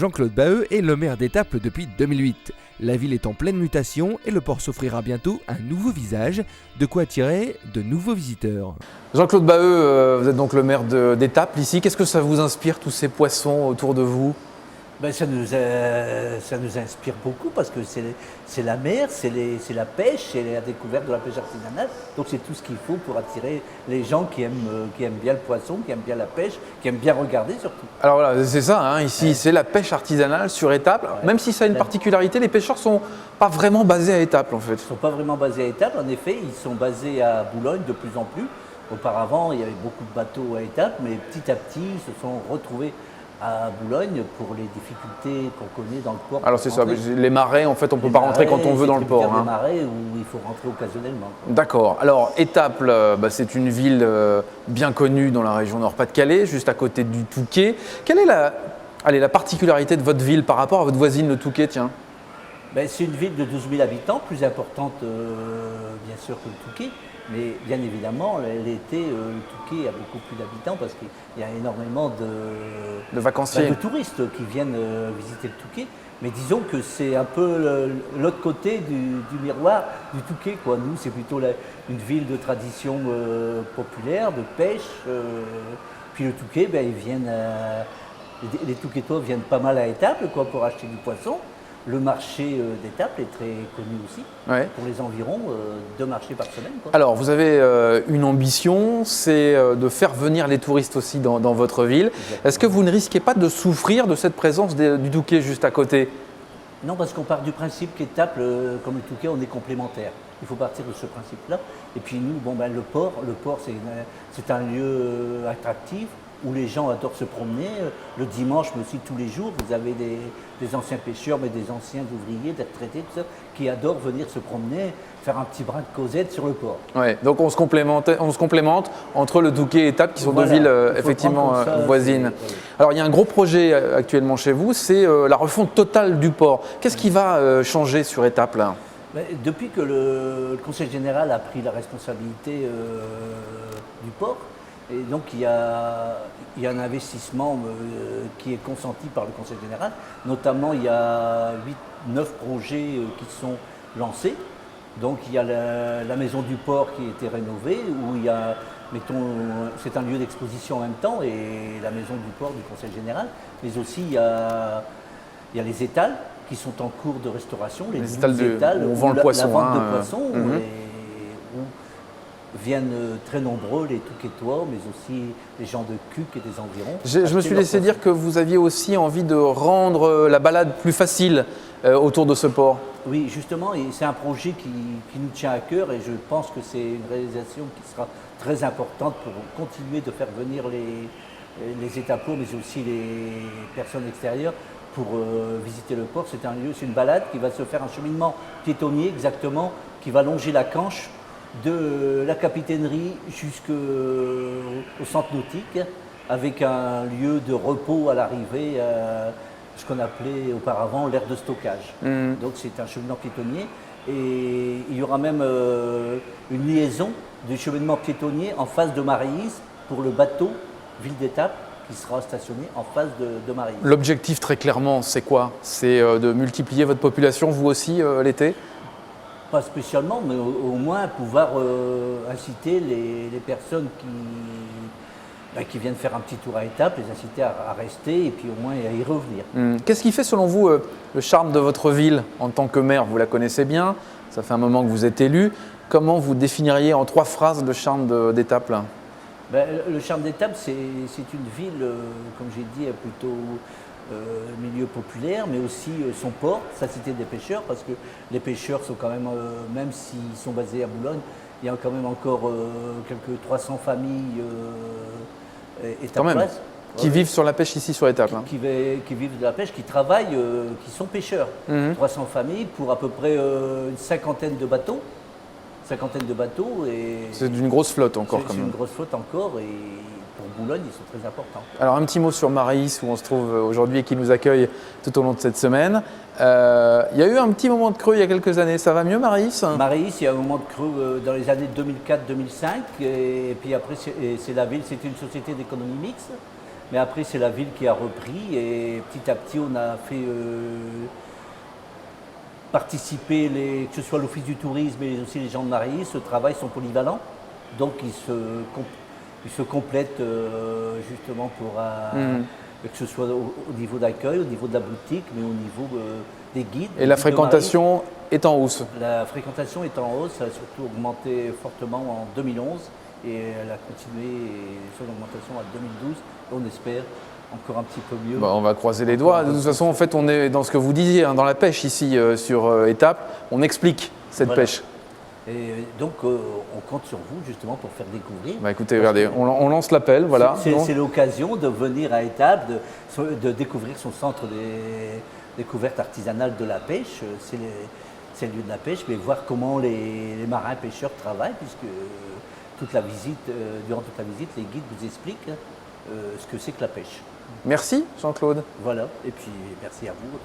Jean-Claude Baheux est le maire d'Étaples depuis 2008. La ville est en pleine mutation et le port s'offrira bientôt un nouveau visage, de quoi attirer de nouveaux visiteurs. Jean-Claude Baheux, vous êtes donc le maire d'Étaples ici. Qu'est-ce que ça vous inspire, tous ces poissons autour de vous? Ça nous inspire beaucoup parce que c'est la mer, c'est la pêche, c'est la découverte de la pêche artisanale. Donc c'est tout ce qu'il faut pour attirer les gens qui aiment bien le poisson, qui aiment bien la pêche, qui aiment bien regarder surtout. Alors voilà, c'est ça, hein, ici c'est la pêche artisanale sur Étaples. Ouais. Même si ça a une particularité, les pêcheurs ne sont pas vraiment basés à Étaples en fait. Ils ne sont pas vraiment basés à Étaples, en effet, ils sont basés à Boulogne de plus en plus. Auparavant, il y avait beaucoup de bateaux à Étaples, mais petit à petit, ils se sont retrouvés à Boulogne pour les difficultés qu'on connaît dans le port. Alors c'est ça, les marais en fait on ne peut pas rentrer quand on veut dans le port. Les marais où il faut rentrer occasionnellement. D'accord, alors Étaples, c'est une ville bien connue dans la région Nord-Pas-de-Calais, juste à côté du Touquet. Quelle est la particularité de votre ville par rapport à votre voisine le Touquet, tiens? C'est une ville de 12 000 habitants, plus importante bien sûr que le Touquet. Mais bien évidemment, l'été, le Touquet a beaucoup plus d'habitants parce qu'il y a énormément de vacanciers, de touristes qui viennent visiter le Touquet. Mais disons que c'est un peu l'autre côté du miroir du Touquet, quoi. Nous, c'est plutôt une ville de tradition populaire, de pêche. Puis le Touquet, les Touquetois viennent pas mal à Étaples pour acheter du poisson. Le marché d'Étaples est très connu aussi, pour les environs 2 marchés par semaine. Alors, vous avez une ambition, c'est de faire venir les touristes aussi dans votre ville. Est-ce que vous ne risquez pas de souffrir de cette présence du Touquet juste à côté? Non, parce qu'on part du principe qu'Étaples, comme le Touquet, on est complémentaires. Il faut partir de ce principe-là. Et puis nous, le port c'est un lieu attractif, où les gens adorent se promener. Le dimanche, mais aussi tous les jours, vous avez des anciens pêcheurs, mais des anciens ouvriers, des retraités, tout ça, qui adorent venir se promener, faire un petit brin de causette sur le port. Ouais, donc on se complémente entre le Touquet et Étaples, qui sont deux villes effectivement voisines. Alors il y a un gros projet actuellement chez vous, c'est la refonte totale du port. Qu'est-ce qui va changer sur Étaples? Depuis que le Conseil général a pris la responsabilité du port, et donc il y a un investissement qui est consenti par le Conseil général. Notamment, il y a 8-9 projets qui sont lancés. Donc il y a la maison du port qui a été rénovée, où il y a, c'est un lieu d'exposition en même temps, et la maison du port du Conseil général. Mais aussi il y a les étals qui sont en cours de restauration. Les étals où on vend le poisson. La vente de poissons, où viennent très nombreux les Touquetois, mais aussi les gens de Cuc et des environs. Je me suis laissé dire que vous aviez aussi envie de rendre la balade plus facile autour de ce port. Oui, justement, et c'est un projet qui nous tient à cœur, et je pense que c'est une réalisation qui sera très importante pour continuer de faire venir les Étaplois, mais aussi les personnes extérieures pour visiter le port. C'est une balade qui va se faire, un cheminement piétonnier exactement, qui va longer la Canche de la capitainerie jusqu'au centre nautique, avec un lieu de repos à l'arrivée, ce qu'on appelait auparavant l'aire de stockage. Donc c'est un cheminement piétonnier, et il y aura même une liaison du cheminement piétonnier en face de Maréis pour le bateau Ville d'Étaples qui sera stationné en face de Maréis. L'objectif très clairement, c'est quoi? C'est de multiplier votre population, vous aussi, l'été? Pas spécialement, mais au moins pouvoir inciter les personnes qui viennent faire un petit tour à Étaples, les inciter à rester et puis au moins à y revenir. Qu'est-ce qui fait selon vous le charme de votre ville en tant que maire? Vous la connaissez bien, ça fait un moment que vous êtes élu. Comment vous définiriez en 3 phrases le charme d'Étaples? Le charme d'Étaples, c'est une ville, comme j'ai dit, plutôt milieu populaire, mais aussi son port, sa cité des pêcheurs, parce que les pêcheurs sont quand même s'ils sont basés à Boulogne, il y a quand même encore quelques 300 familles étaploises. Qui vivent sur la pêche ici sur Étaples. Qui vivent de la pêche, qui travaillent, qui sont pêcheurs. 300 familles pour à peu près une cinquantaine de bateaux. C'est une grosse flotte encore. C'est une grosse flotte encore, et pour Boulogne, ils sont très importants. Alors un petit mot sur Maréis, où on se trouve aujourd'hui et qui nous accueille tout au long de cette semaine. Il y a eu un petit moment de creux il y a quelques années. Ça va mieux, Maréis? Maréis, il y a un moment de creux dans les années 2004-2005. Et puis après, c'est la ville, c'est une société d'économie mixte. Mais après, c'est la ville qui a repris et petit à petit, on a fait participer, que ce soit l'Office du tourisme et aussi les gens de Marie. Ce travail sont polyvalents, donc ils se complètent justement pour que ce soit au niveau d'accueil, au niveau de la boutique, mais au niveau des guides. Et la fréquentation est en hausse? La fréquentation est en hausse, elle a surtout augmenté fortement en 2011 et elle a continué son augmentation en 2012. On espère encore un petit peu mieux. Bah, on va croiser les doigts. De toute façon, en fait, on est dans ce que vous disiez, hein, dans la pêche ici sur Étaples. On explique cette pêche. Et donc, on compte sur vous justement pour faire découvrir. Bah, écoutez, regardez, on lance l'appel, voilà. C'est l'occasion de venir à Étaples, de découvrir son centre des découvertes artisanales de la pêche. C'est le lieu de la pêche, mais voir comment les marins pêcheurs travaillent, puisque durant toute la visite, les guides vous expliquent ce que c'est que la pêche. Merci Jean-Claude. Voilà, et puis merci à vous.